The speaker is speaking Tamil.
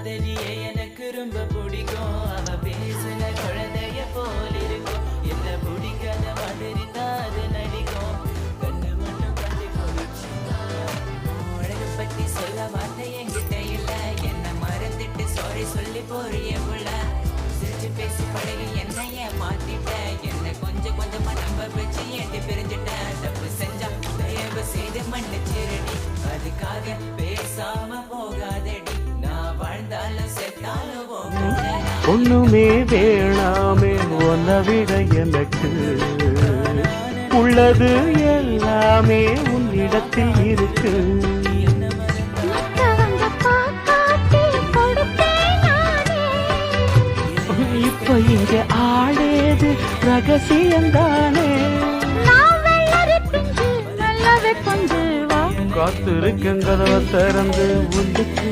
காதலியே எனக்கு ரொம்ப பிடிக்கும். அவ பேசுன குழந்தைய போல் இருக்கும். என்ன பிடிக்காத மாதிரி தான் அது நடிக்கும். கண்ணு மட்டும் கண்டு குடிச்சுதா. அழகு பத்தி சொல்ல வார்த்தை என்கிட்ட இல்ல. என்ன மறந்துட்டு சாரி சொல்லி போறிய உள்ள. சிரிச்சு பேசி பழகி என்னைய மாத்திட்ட. என்ன கொஞ்சம் கொஞ்சமா நம்ப வச்சு ஏண்டி பிரிஞ்சுட்டேன். தப்பு செஞ்சா தயவு செய்து மன்னிச்சிருடி. அதுக்காக பேசாம போகாதடி. நான் வாழ்ந்தாலும் செத்தாலும் ஒண்ணுமே வேணாமே உன்னை விட எனக்கு உள்ளது எல்லாமே உன்னிடத்தில் இருக்கு. இப்ப இங்க ஆடேது ரகசியம்தானே. காத்திருக்கேன் கதவை திறந்து உள்ளுக்கு